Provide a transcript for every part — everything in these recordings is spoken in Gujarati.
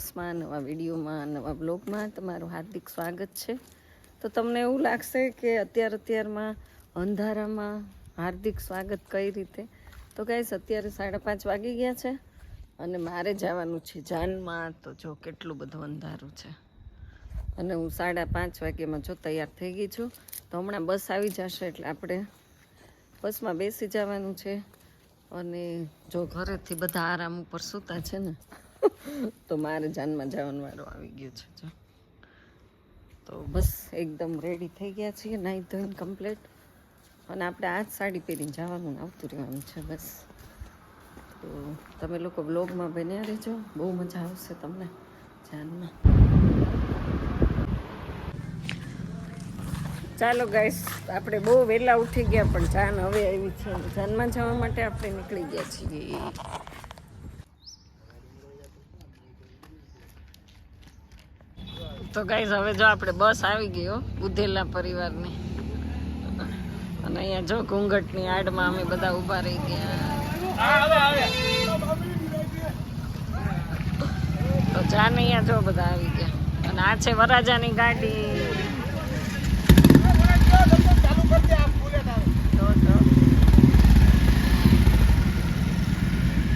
દિવસમાં નવા વિડીયોમાં નવા બ્લોગમાં તમારું હાર્દિક સ્વાગત છે. તો તમને એવું લાગશે કે અત્યારમાં અંધારામાં હાર્દિક સ્વાગત કઈ રીતે? તો ગાઈસ અત્યારે 5:30 વાગી ગયા છે અને મારે જવાનું છે જાનમાં. તો જો કેટલું બધું અંધારું છે અને હું 5:30 વાગ્યામાં જો તૈયાર થઈ ગઈ છું. તો હમણાં બસ આવી જશે એટલે આપણે બસમાં બેસી જવાનું છે. અને જો ઘરેથી બધા આરામ ઉપર સૂતા છે ને તો મારે જાનમાં જવાનો વારો આવી ગયો છે. જો તો બસ એકદમ રેડી થઈ ગયા છીએ, નાહી ધોઈને કમ્પ્લીટ. અને આપણે આ જ સાડી પહેરીને જવાનું આવતું રહેવાનું છે બસ. તો તમે લોકો વ્લોગમાં બન્યા રહેજો, બહુ મજા આવશે તમને જાનમાં. ચાલો ગાઈસ, આપણે બહુ વહેલા ઉઠી ગયા પણ જાન હવે આવી છે. જાનમાં જવા માટે આપણે નીકળી ગયા છીએ. તો ગાઈસ હવે જો આપણે બસ આવી ગયો બુધેલા પરિવારની. અને અહીંયા જો ઘૂંઘટની આડમાં અમે બધા ઊભા રહી ગયા. તો જાન અહીંયા જો બધા આવી ગયા. અને આ છે વરાજાની ગાડી.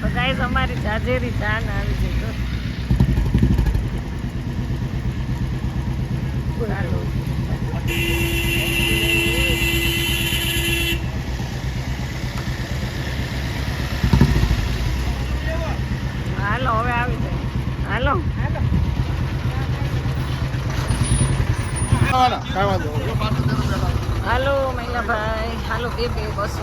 તો ગાઈસ અમારી જાજેરી જાન આવી ગઈ. હાલો હવે આવી જાય. હાલો હાલો મહિલાભાઈ, હાલો બે બસો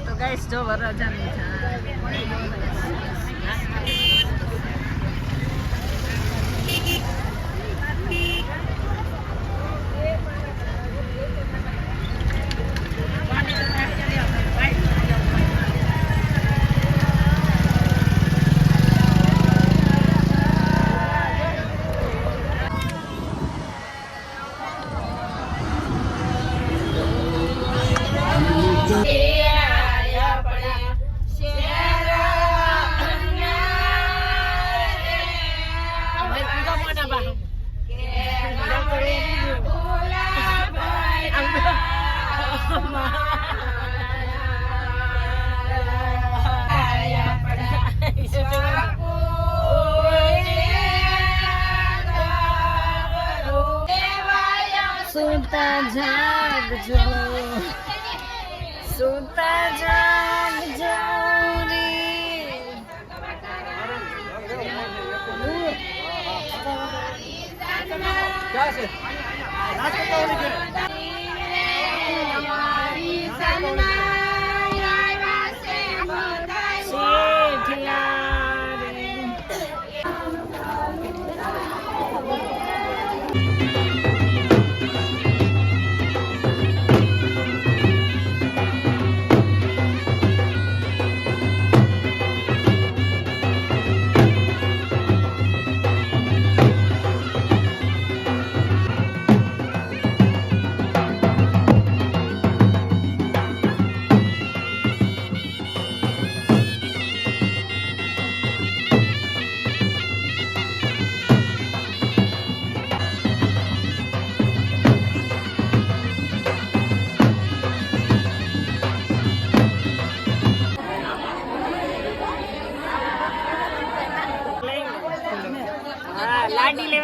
તો ગાઈસ જો વરરાજાની સુતા જાગજો, સુતા જાગજો રે.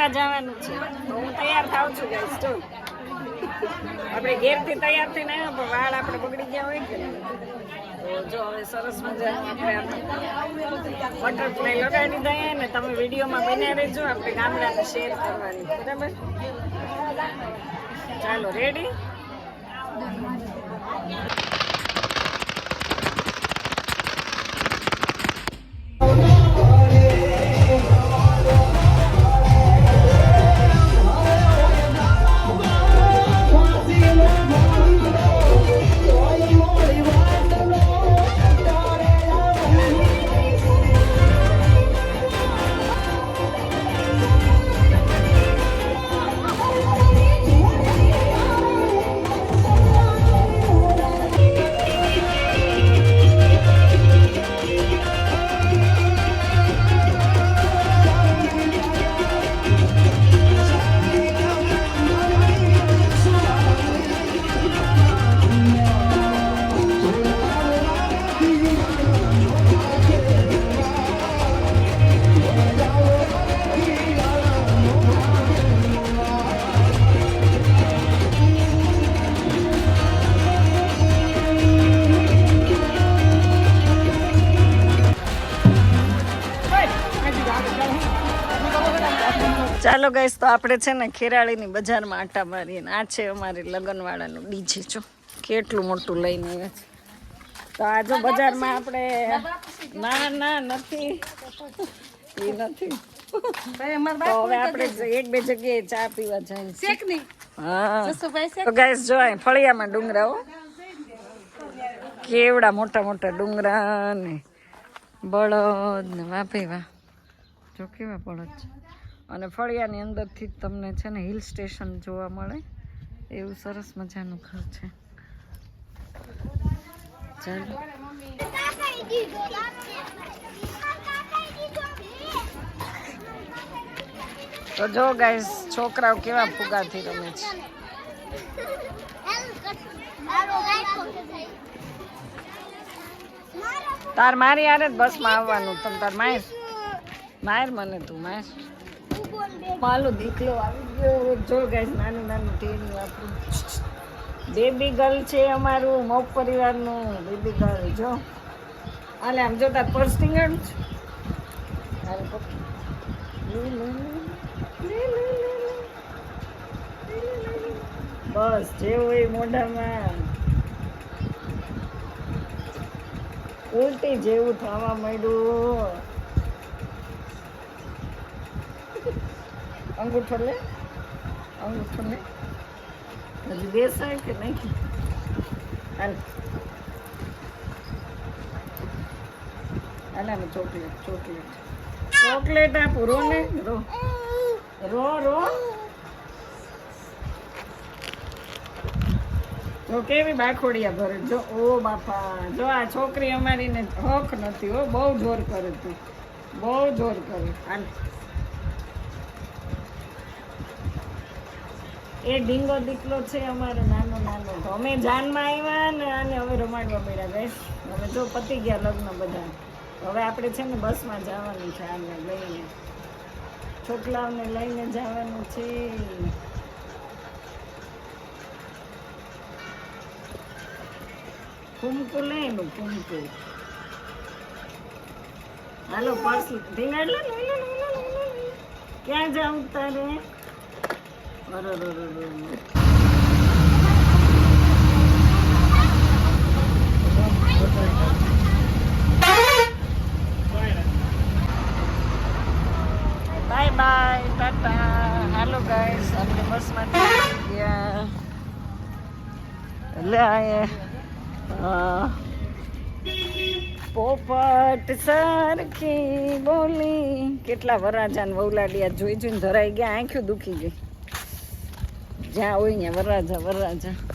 ફરવા જવાનું છે તો હું તૈયાર થાઉં છું ગાઈસ તો આપણે ઘેરથી તૈયાર થઈને આવ્યા પણ વાળ આપણે બગડી ગયા હોય કે તો જો હવે સરસ મજાનું આપણે બટરફ્લાય લગાડી દઈએ ને તમે વિડીયોમાં બન્યા રહેજો આપણે ગામડાને શેર કરવાની બરાબર ચાલો રેડી ચાલો ગાઈસ તો આપણે છે ને ખેરાળીની બજારમાં આટા મારીએ ને આ છે અમારી લગ્નવાળાનું ડીજે જો કેટલું મોટું લઈને આવ્યા છે તો આ જો બજારમાં આપણે ના નથી એ નથી તો હવે આપણે એક બે જગ્યાએ ચા પીવા જાય હા તો ગાઈસ જો ફળિયામાં ડુંગરાઓ કેવડા મોટા મોટા ડુંગરા ને બળદ ને વાહ ભાઈ વાહ જો કેવા બળદ છે અને ફળિયાની અંદરથી જ તમને છે ને હિલ સ્ટેશન જોવા મળે એવું સરસ મજાનું ઘર છે ચાલો તો જો ગાઈસ છોકરાઓ કેવા ફુગાથી રમે છે તાર મારી યાર જ બસમાં આવવાનું તમે તાર માર મને તું માર માલો દીકલો આવી ગયો જો ગાઈસ નાનું નાનું ટેડી આપણું બેબી ગર્લ છે અમારું મોક પરિવારનું બેબી ગર્લ જો આલે આમ જો તાર પર્સ ટીંગાડું બસ જેવું એ મોઢામાં ઉલટી જેવું થવા માંડ્યું અંગૂઠો લે હજી બેસાય કે નહીં હાલ આને ચોકલેટ આપું રો ને રો તો કેવી બાખોડિયા ભરે જો ઓ બાપા જો આ છોકરી અમારીને હક નથી હો બહુ જોર કરે તું બહુ જોર કરે હાલ એ ઢીંગો દીકલો છે અમારો નાનો તો અમે જાનમાં આવ્યા ને આને હવે રમાડવા મળ્યા ગઈશ હવે જો પતી ગયા લગ્ન બધા હવે આપણે છે ને બસમાં જવાનું છે આને લઈને છોકરાઓને લઈને જવાનું છે કુમકુ લઈનું કુમકુ હાલો પર્સ ઢીંગાડ લે ક્યાં જાઉં તારે બાય બાય ટાટા હાલો ગાઈસ આપણે બસમાં ગયા લે આયે પોપટ સરખી બોલી કેટલા વરાજા ને વૌલાડિયા જોઈ જોઈને ધરાઈ ગયા આંખ્યું દુખી ગઈ જ્યાં હોય ત્યાં વરરાજા